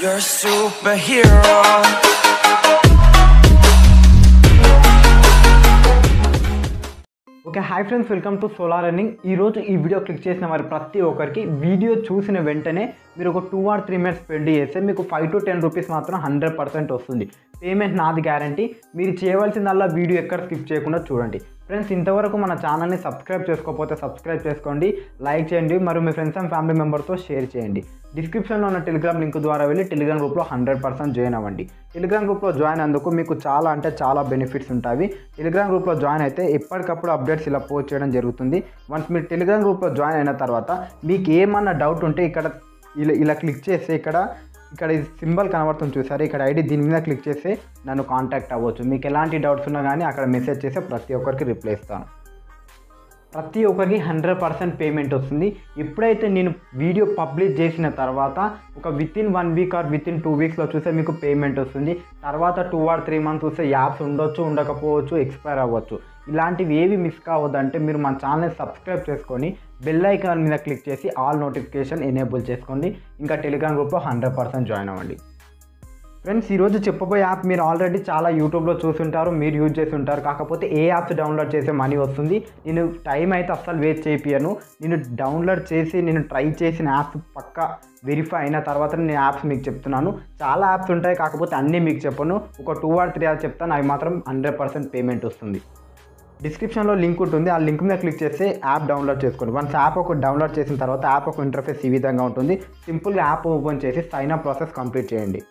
You're a superhero. Okay hi friends, welcome to solar earning. ఈరోజు ఈ video click చేసిన వారి ప్రతి ఒక్కరికి వీడియో చూసిన వెంటనే మీరు ఒక 2 or 3 minutes స్పెండ్ చేస్తే మీకు 5 to 10 రూపీస్ మాత్రం 100% వస్తుంది. పేమెంట్ నాది గ్యారంటీ. మీరు చేయవలసిందల్లా వీడియో ఎక్కడ స్కిప్ చేయకుండా చూడండి. ఫ్రెండ్స్, ఇంతవరకు మన ఛానల్ని సబ్స్క్రైబ్ చేసుకోకపోతే సబ్స్క్రైబ్ చేసుకోండి, లైక్ చేయండి, మరియు మీ ఫ్రెండ్స్ అండ్ ఫ్యామిలీ మెంబర్తో షేర్ చేయండి. డిస్క్రిప్షన్లో ఉన్న టెలిగ్రామ్ లింక్ ద్వారా వెళ్ళి టెలిగ్రామ్ గ్రూప్లో 100% జాయిన్ అవ్వండి. టెలిగ్రామ్ గ్రూప్లో జాయిన్ అందుకు మీకు చాలా బెనిఫిట్స్ ఉంటాయి. టెలిగ్రామ్ గ్రూప్లో జాయిన్ అయితే ఎప్పటికప్పుడు అప్డేట్స్ ఇలా పోస్ట్ చేయడం జరుగుతుంది. వన్స్ మీరు టెలిగ్రామ్ గ్రూప్లో జాయిన్ అయిన తర్వాత మీకు ఏమన్నా డౌట్ ఉంటే ఇక్కడ ఇలా క్లిక్ చేస్తే ఇక్కడ ఇది సింబల్ కనబడుతుంది చూసారు, ఇక్కడ ఐడి, దీని మీద క్లిక్ చేస్తే నన్ను కాంటాక్ట్ అవ్వచ్చు. మీకు ఎలాంటి డౌట్స్ ఉన్నా కానీ అక్కడ మెసేజ్ చేస్తే ప్రతి ఒక్కరికి రిప్లై ఇస్తాను. ప్రతి ఒక్కరికి 100% పేమెంట్ వస్తుంది. ఎప్పుడైతే నేను వీడియో పబ్లిష్ చేసిన తర్వాత ఒక వితిన్ 1 week ఆర్ వితిన్ 2 weeksలో చూస్తే మీకు పేమెంట్ వస్తుంది. తర్వాత 2 or 3 months చూస్తే యాప్స్ ఉండొచ్చు, ఉండకపోవచ్చు, ఎక్స్పైర్ అవ్వచ్చు. ఇలాంటివి ఏవి మిస్ కావద్దంటే మీరు మన ఛానల్ని సబ్స్క్రైబ్ చేసుకొని బెల్ ఐకాన్ మీద క్లిక్ చేసి ఆల్ నోటిఫికేషన్ ఎనేబుల్ చేసుకోండి. ఇంకా టెలిగ్రామ్ గ్రూప్లో 100% జాయిన్ అవ్వండి. ఫ్రెండ్స్, ఈరోజు చెప్పబోయే యాప్ మీరు ఆల్రెడీ చాలా యూట్యూబ్లో చూసుంటారు, మీరు యూజ్ చేసి ఉంటారు. కాకపోతే ఏ యాప్స్ డౌన్లోడ్ చేసే మనీ వస్తుంది. నేను టైం అయితే అస్సలు వేస్ట్ చేయించను. నేను డౌన్లోడ్ చేసి నేను ట్రై చేసిన యాప్స్ పక్కా వెరిఫై అయిన తర్వాత నేను యాప్స్ మీకు చెప్తున్నాను. చాలా యాప్స్ ఉంటాయి, కాకపోతే అన్నీ మీకు చెప్పను. ఒక 2 or 3 యాప్స్ చెప్తాను, అవి మాత్రం 100% పేమెంట్ వస్తుంది. డిస్క్రిప్షన్లో లింక్ ఉంటుంది, ఆ లింక్ మీద క్లిక్ చేస్తే యాప్ డౌన్లోడ్ చేసుకోండి. వన్స్ యాప్ ఒక డౌన్లోడ్ చేసిన తర్వాత యాప్ ఒక ఇంటర్ఫేస్ ఈ విధంగా ఉంటుంది. సింపుల్గా యాప్ ఓపెన్ చేసి సైన్ అప్ ప్రాసెస్ కంప్లీట్ చేయండి.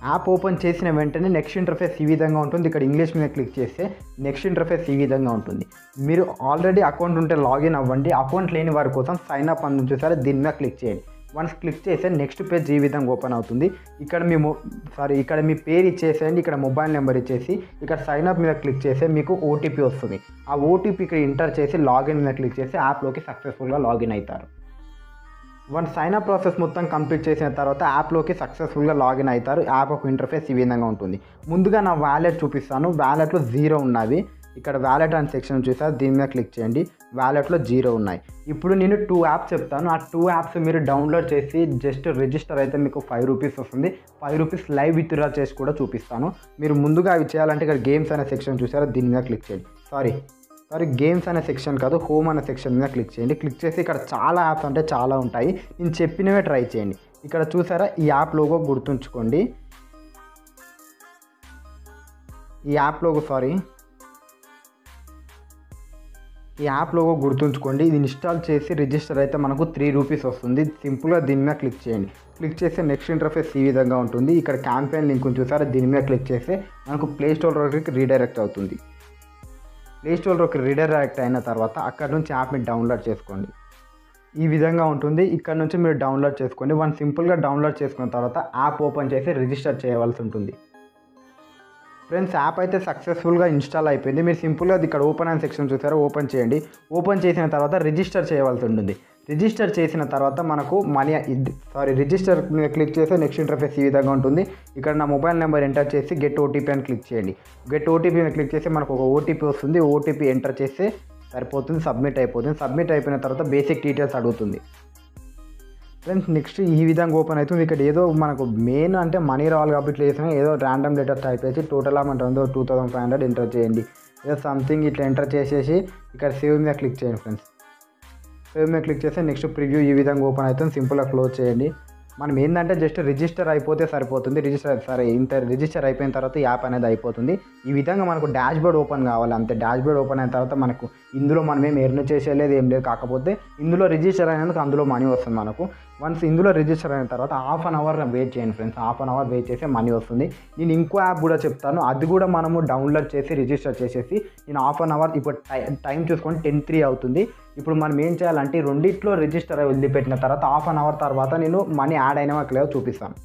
యాప్ ఓపెన్ చేసిన వెంటనే నెక్స్ట్ ఇంటర్ఫేస్ ఈ విధంగా ఉంటుంది. ఇక్కడ ఇంగ్లీష్ మీద క్లిక్ చేస్తే నెక్స్ట్ ఇంటర్ఫేస్ ఈ విధంగా ఉంటుంది. మీరు ఆల్రెడీ అకౌంట్ ఉంటే లాగిన్ అవ్వండి. అకౌంట్ లేని వారి కోసం సైన్ అప్ అని చూసారా, దీని మీద క్లిక్ చేయండి. వన్స్ క్లిక్ చేస్తే నెక్స్ట్ పేజ్ ఈ విధంగా ఓపెన్ అవుతుంది. ఇక్కడ మీ పేరు ఇచ్చేసేయండి, ఇక్కడ మొబైల్ నెంబర్ ఇచ్చేసి ఇక్కడ సైన్ అప్ మీద క్లిక్ చేస్తే మీకు ఓటీపీ వస్తుంది. ఆ ఓటీపీ ఇక్కడ ఎంటర్ చేసి లాగిన్ మీద క్లిక్ చేసి యాప్లోకి సక్సెస్ఫుల్గా లాగిన్ అవుతారు. వన్ సైన్ అప్ ప్రాసెస్ మొత్తం కంప్లీట్ చేసిన తర్వాత యాప్లోకి సక్సెస్ఫుల్గా లాగిన్ అవుతారు. యాప్ ఒక ఇంటర్ఫేస్ ఈ విధంగా ఉంటుంది. ముందుగా నా వ్యాలెట్ చూపిస్తాను. వ్యాలెట్లో 0 ఉన్నవి. ఇక్కడ వ్యాలెట్ అనే సెక్షన్ చూసారు, దీని మీద క్లిక్ చేయండి. వ్యాలెట్లో 0 ఉన్నాయి. ఇప్పుడు నేను 2 యాప్స్ చెప్తాను. ఆ 2 యాప్స్ మీరు డౌన్లోడ్ చేసి జస్ట్ రిజిస్టర్ అయితే మీకు 5 రూపీస్ వస్తుంది. 5 రూపీస్ లైవ్ విత్డ్రా చేసి కూడా చూపిస్తాను. మీరు ముందుగా అవి చేయాలంటే ఇక్కడ గేమ్స్ అనే సెక్షన్ చూసారా, దీని మీద క్లిక్ చేయండి. సారీ గేమ్స్ అనే సెక్షన్ కాదు, హోమ్ అనే సెక్షన్ మీద క్లిక్ చేయండి. క్లిక్ చేసి ఇక్కడ చాలా యాప్స్ అంటే చాలా ఉంటాయి, నేను చెప్పినవే ట్రై చేయండి. ఇక్కడ చూసారా, ఈ యాప్ లోగో గుర్తుంచుకోండి. ఈ యాప్ లోగో గుర్తుంచుకోండి. ఇది ఇన్స్టాల్ చేసి రిజిస్టర్ అయితే మనకు 3 రూపీస్ వస్తుంది. సింపుల్గా దీని మీద క్లిక్ చేయండి. క్లిక్ చేస్తే నెక్స్ట్ ఇంటర్ఫేస్ ఈ విధంగా ఉంటుంది. ఇక్కడ క్యాంపెయిన్ లింక్ చూసారా, దీని మీద క్లిక్ చేస్తే మనకు ప్లే స్టోర్కి రీడైరెక్ట్ అవుతుంది. ప్లే స్టోర్లోకి రీడైరెక్ట్ అయిన తర్వాత అక్కడ నుంచి యాప్ని డౌన్లోడ్ చేసుకోండి. ఈ విధంగా ఉంటుంది. ఇక్కడ నుంచి మీరు డౌన్లోడ్ చేసుకోండి. సింపుల్గా డౌన్లోడ్ చేసుకున్న తర్వాత యాప్ ఓపెన్ చేసి రిజిస్టర్ చేయవలసి ఉంటుంది. ఫ్రెండ్స్, యాప్ అయితే సక్సెస్ఫుల్గా ఇన్స్టాల్ అయిపోయింది. మీరు సింపుల్గా ఇక్కడ ఓపెన్ అనే సెక్షన్ చూసారో, ఓపెన్ చేయండి. ఓపెన్ చేసిన తర్వాత రిజిస్టర్ చేయవలసి ఉంటుంది. రిజిస్టర్ చేసిన తర్వాత మనకు రిజిస్టర్ మీద క్లిక్ చేస్తే నెక్స్ట్ ఇంటర్ఫేస్ ఈ విధంగా ఉంటుంది. ఇక్కడ నా మొబైల్ నెంబర్ ఎంటర్ చేసి గెట్ ఓటీపీ అని క్లిక్ చేయండి. గెట్ ఓటీపీ మీద క్లిక్ చేస్తే మనకు ఒక ఓటీపీ వస్తుంది. ఓటీపీ ఎంటర్ చేస్తే సరిపోతుంది, సబ్మిట్ అయిపోతుంది. సబ్మిట్ అయిపోయిన తర్వాత బేసిక్ డీటెయిల్స్ అడుగుతుంది. ఫ్రెండ్స్, నెక్స్ట్ ఈ విధంగా ఓపెన్ అవుతుంది. ఇక్కడ ఏదో మనకు మెయిన్ అంటే మనీ రావాలి కాబట్టి చేసిన ఏదో ర్యాండమ్ లెటర్ టైప్ చేసి టోటల్ అమౌంట్ ఉందో 2500 ఎంటర్ చేయండి. ఏదో సంథింగ్ ఇట్లా ఎంటర్ చేసేసి ఇక్కడ సేవ్ మీద క్లిక్ చేయండి. ఫ్రెండ్స్, సేవ్ మీద క్లిక్ చేస్తే నెక్స్ట్ ప్రివ్యూ ఈ విధంగా ఓపెన్ అవుతుంది. సింపుల్గా క్లోజ్ చేయండి. మనం ఏంటంటే జస్ట్ రిజిస్టర్ అయిపోతే సరిపోతుంది. రిజిస్టర్ అయిపోయిన తర్వాత యాప్ అనేది అయిపోతుంది. ఈ విధంగా మనకు డాష్ బోర్డ్ ఓపెన్ కావాలి అంతే. డాష్ బోర్డ్ ఓపెన్ అయిన తర్వాత మనకు ఇందులో మనం ఏం ఎర్న్ చేసేలేదు, ఏం లేదు. కాకపోతే ఇందులో రిజిస్టర్ అయినందుకు అందులో మనీ వస్తుంది మనకు. వన్స్ ఇందులో రిజిస్టర్ అయిన తర్వాత హాఫ్ అన్ అవర్ వెయిట్ చేయండి friends. Half an hour wait చేస్తే మనీ వస్తుంది. నేను ఇంకో యాప్ కూడా చెప్తాను, అది కూడా మనము డౌన్లోడ్ చేసి రిజిస్టర్ చేసేసి నేను హాఫ్ అన్ అవర్ ఇప్పుడు టైం చూసుకొని 10:03 అవుతుంది. ఇప్పుడు మనం ఏం చేయాలంటే రెండిట్లో రిజిస్టర్ వదిలిపెట్టిన తర్వాత హాఫ్ అన్ అవర్ తర్వాత నేను మనీ యాడ్ అయినా లేదో చూపిస్తాను.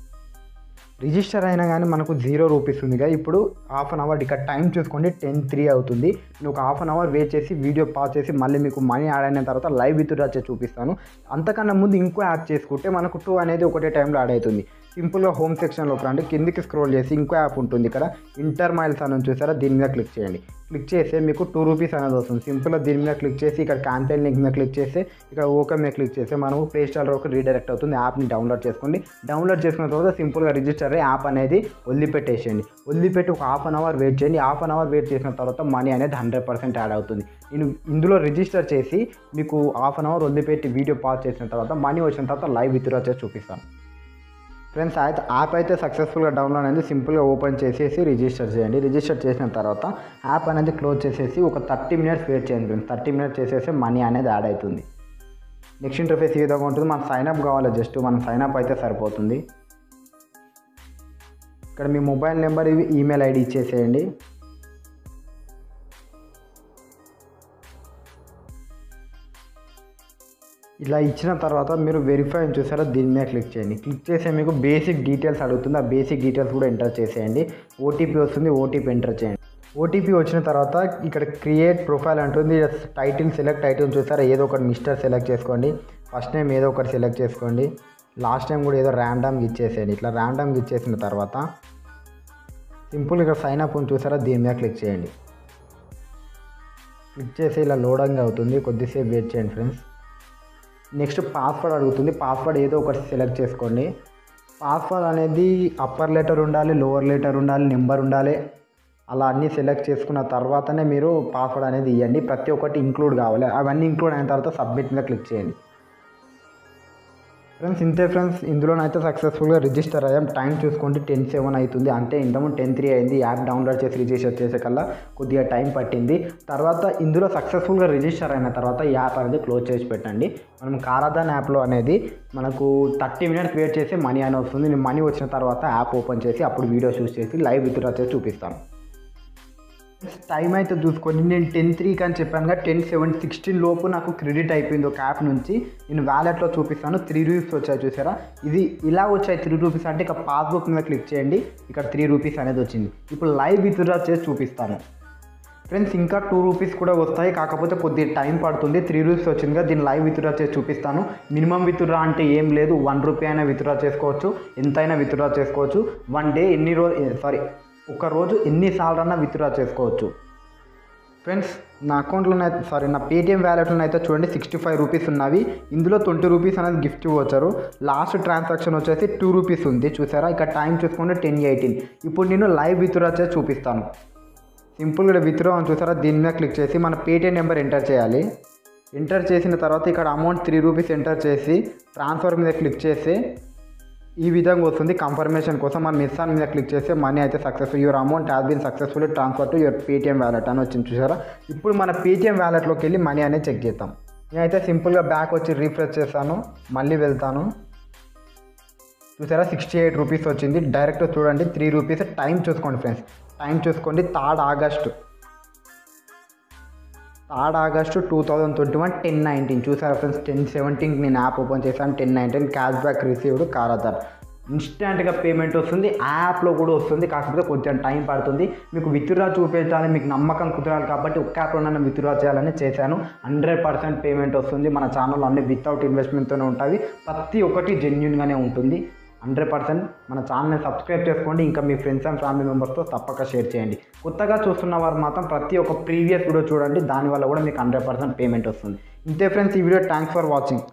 రిజిస్టర్ అయినా కానీ మనకు 0 రూపీస్ ఉందిగా. ఇప్పుడు హాఫ్ అన్ అవర్ ఇక్కడ టైం చూసుకోండి, 10:03 అవుతుంది. నేను ఒక హాఫ్ అన్ అవర్ వెయిట్ చేసి వీడియో పాజ్ చేసి మళ్ళీ మీకు మనీ యాడ్ అయిన తర్వాత లైవ్ విత్డ్రా చేసి చూపిస్తాను. అంతకన్నా ముందు ఇంకో యాప్ చేసుకుంటే మనకు 2 అనేది ఒకటే టైంలో యాడ్ అవుతుంది. సింపుల్గా హోమ్ సెక్షన్లోకి రండి, కిందికి స్క్రోల్ చేసి ఇంకో యాప్ ఉంటుంది ఇక్కడ ఇంటర్ మైల్స్ అని చూసారా, దీని మీద క్లిక్ చేయండి. క్లిక్ చేస్తే మీకు 2 రూపీస్ అనేది వస్తుంది. సింపుల్గా దీని మీద క్లిక్ చేసి ఇక్కడ క్యాంపెయిన్ లింక్ మీద క్లిక్ చేస్తే ఇక్కడ ఓకే మీద క్లిక్ చేస్తే మనము ప్లే స్టోర్లోకి రీడైరెక్ట్ అవుతుంది. యాప్ని డౌన్లోడ్ చేసుకోండి. డౌన్లోడ్ చేసుకున్న తర్వాత సింపుల్గా రిజిస్టర్ అయ్యి యాప్ అనేది వదిలిపెట్టేసేయండి. వదిలిపెట్టి ఒక హాఫ్ అన్ అవర్ వెయిట్ చేయండి. హాఫ్ అన్ అవర్ వెయిట్ చేసిన తర్వాత మనీ అనేది 100% యాడ్ అవుతుంది. నేను ఇందులో రిజిస్టర్ చేసి మీకు హాఫ్ అన్ అవర్ వదిలిపెట్టి వీడియో పాజ్ చేసిన తర్వాత మనీ వచ్చిన తర్వాత లైవ్ విత్డ్రా చేసి చూపిస్తాను. ఫ్రెండ్స్ అయితే యాప్ అయితే సక్సెస్ఫుల్గా డౌన్లోడ్ అనేది సింపుల్గా ఓపెన్ చేసేసి రిజిస్టర్ చేయండి. రిజిస్టర్ చేసిన తర్వాత యాప్ అనేది క్లోజ్ చేసేసి ఒక 30 మినిట్స్ వెయిట్ చేయండి ఫ్రెండ్స్. 30 మినిట్స్ చేసేసి మనీ అనేది యాడ్ అవుతుంది. నెక్స్ట్ ఇంటర్ఫేస్ ఈ విధంగా ఉంటుంది. మనం సైన్అప్ కావాలి, జస్ట్ మనం సైన్అప్ అయితే సరిపోతుంది. ఇక్కడ మీ మొబైల్ నెంబర్ ఈమెయిల్ ఐడి ఇచ్చేసేయండి. ఇలా ఇచ్చిన తర్వాత మీరు వెరిఫై అని చూసారా, దీని మీద క్లిక్ చేయండి. క్లిక్ చేస్తే మీకు బేసిక్ డీటెయిల్స్ అడుగుతుంది. ఆ బేసిక్ డీటెయిల్స్ కూడా ఎంటర్ చేసేయండి. ఓటీపీ వస్తుంది, ఓటీపీ ఎంటర్ చేయండి. ఓటీపీ వచ్చిన తర్వాత ఇక్కడ క్రియేట్ ప్రొఫైల్ అంటుంది. టైటిల్ సెలెక్ట్ టైటిల్ చూసారా, ఏదో ఒకటి మిస్టర్ సెలెక్ట్ చేసుకోండి. ఫస్ట్ నేమ్ ఏదో ఒకటి సెలెక్ట్ చేసుకోండి. లాస్ట్ టైం కూడా ఏదో ర్యాండమ్గా ఇచ్చేసేయండి. ఇట్లా ర్యాండమ్గా ఇచ్చేసిన తర్వాత సింపుల్ ఇక్కడ సైన్ అప్ చూసారా, దీని మీద క్లిక్ చేయండి. క్లిక్ చేసి ఇలా లోడింగ్ అవుతుంది, కొద్దిసేపు వెయిట్ చేయండి ఫ్రెండ్స్. నెక్స్ట్ పాస్వర్డ్ అడుగుతుంది. పాస్వర్డ్ ఏదో ఒకటి సెలెక్ట్ చేసుకోండి. పాస్వర్డ్ అనేది అప్పర్ లెటర్ ఉండాలి, లోవర్ లెటర్ ఉండాలి, నెంబర్ ఉండాలి. అలా అన్నీ సెలెక్ట్ చేసుకున్న తర్వాతనే మీరు పాస్వర్డ్ అనేది ఇవ్వండి. ప్రతి ఒక్కటి ఇంక్లూడ్ కావాలి. అవన్నీ ఇంక్లూడ్ అయిన తర్వాత సబ్మిట్ మీద క్లిక్ చేయండి. ఫ్రెండ్స్ ఇంతే ఫ్రెండ్స్, ఇందులోనైతే సక్సెస్ఫుల్గా రిజిస్టర్ అయ్యాం. టైం చూసుకోండి 10:07 అవుతుంది. అంటే ఇంతకుముందు 10:03 అయింది. యాప్ డౌన్లోడ్ చేసి రిజిస్టర్ చేసే కల్లా కొద్దిగా టైం పట్టింది. తర్వాత ఇందులో సక్సెస్ఫుల్గా రిజిస్టర్ అయిన తర్వాత ఈ యాప్ అనేది క్లోజ్ చేసి పెట్టండి. మనం కారాదాన్ యాప్లో అనేది మనకు 30 మినిట్స్ వెయిట్ చేసి మనీ అని వస్తుంది. నేను మనీ వచ్చిన తర్వాత యాప్ ఓపెన్ చేసి అప్పుడు వీడియో చూస్ చేసి లైవ్ విత్డ్రా చేసి చూపిస్తాను. టైం అయితే చూసుకోండి, నేను 10:03 అని చెప్పాను. 10:16 లోపు నాకు క్రెడిట్ అయిపోయింది ఒక యాప్ నుంచి. నేను వ్యాలెట్లో చూపిస్తాను. 3 రూపీస్ వచ్చాయి చూసారా, ఇది ఇలా వచ్చాయి 3 రూపీస్ అంటే ఇక పాస్బుక్ మీద క్లిక్ చేయండి. ఇక్కడ 3 రూపీస్ అనేది వచ్చింది. ఇప్పుడు లైవ్ విత్డ్రా చేసి చూపిస్తాను ఫ్రెండ్స్. ఇంకా 2 రూపీస్ కూడా వస్తాయి, కాకపోతే కొద్దిగా టైం పడుతుంది. 3 రూపీస్ వచ్చింది కదా, దీన్ని లైవ్ విత్డ్రా చేసి చూపిస్తాను. మినిమం విత్డ్రా అంటే ఏం లేదు, 1 రూపీ అయినా విత్డ్రా చేసుకోవచ్చు, ఎంతైనా విత్డ్రా చేసుకోవచ్చు. ఒక రోజు ఎన్నిసార్లు అన్నా విత్డ్రా చేసుకోవచ్చు. ఫ్రెండ్స్ నా అకౌంట్లోనైతే నా పేటిఎం వ్యాలెట్లో అయితే చూడండి 65 రూపీస్ ఉన్నవి. ఇందులో 20 రూపీస్ అనేది గిఫ్ట్ ఇవ్వచ్చారు. లాస్ట్ ట్రాన్సాక్షన్ వచ్చేసి 2 రూపీస్ ఉంది చూసారా. ఇక్కడ టైం చూసుకుంటే 10:18. ఇప్పుడు నేను లైవ్ విత్డ్రా చేసి చూపిస్తాను. సింపుల్గా విత్డ్రా అని చూసారా, దీని మీద క్లిక్ చేసి మన పేటిఎం నెంబర్ ఎంటర్ చేయాలి. ఎంటర్ చేసిన తర్వాత ఇక్కడ అమౌంట్ 3 రూపీస్ ఎంటర్ చేసి ట్రాన్స్ఫర్ మీద క్లిక్ చేస్తే ఈ విధంగా వస్తుంది. కన్ఫర్మేషన్ కోసం మన నిస్సాన్ మీద క్లిక్ చేస్తే మనీ అయితే successful, your amount has been successfully transfer to your Paytm wallet అని వచ్చింది చూసారా. ఇప్పుడు మన పేటిఎం వ్యాలెట్లోకి వెళ్ళి మనీ అనేది చెక్ చేద్దాం. నేనైతే సింపుల్గా బ్యాక్ వచ్చి రీఫ్రెష్ చేస్తాను, మళ్ళీ వెళ్తాను. చూసారా 68 రూపీస్ వచ్చింది. డైరెక్ట్ చూడండి 3 రూపీస్. టైం చూసుకోండి ఫ్రెండ్స్, టైం చూసుకోండి 3rd ఆగస్టు 2021 10:19 చూసారా ఫ్రెండ్స్. 10:17 నేను యాప్ ఓపెన్ చేశాను. 10:19 క్యాష్ బ్యాక్ రిసీవ్డ్ కారాదాన్. ఇన్స్టెంట్గా పేమెంట్ వస్తుంది, యాప్లో కూడా వస్తుంది. కాకపోతే కొంచెం టైం పడుతుంది. మీకు విత్డ్రా చూపించాలి, మీకు నమ్మకం కుదరాలి కాబట్టి ఒక్క యాప్లో నన్ను విత్డ్రా చేయాలని చేశాను. 100% పేమెంట్ వస్తుంది. మన ఛానల్లో అన్ని వితౌట్ ఇన్వెస్ట్మెంట్తోనే ఉంటాయి. ప్రతి ఒక్కటి జెన్యూన్గానే ఉంటుంది. 100% మన ఛానల్ని సబ్స్క్రైబ్ చేసుకోండి. ఇంకా మీ ఫ్రెండ్స్ అండ్ ఫ్యామిలీ మెంబర్స్తో తప్పక షేర్ చేయండి. కొత్తగా చూస్తున్న వారు మాత్రం ప్రతి ఒక్క ప్రీవియస్ వీడియో చూడండి, దానివల్ల కూడా మీకు 100% పేమెంట్ వస్తుంది. ఇంతే ఫ్రెండ్స్ ఈ వీడియో. Thanks for watching.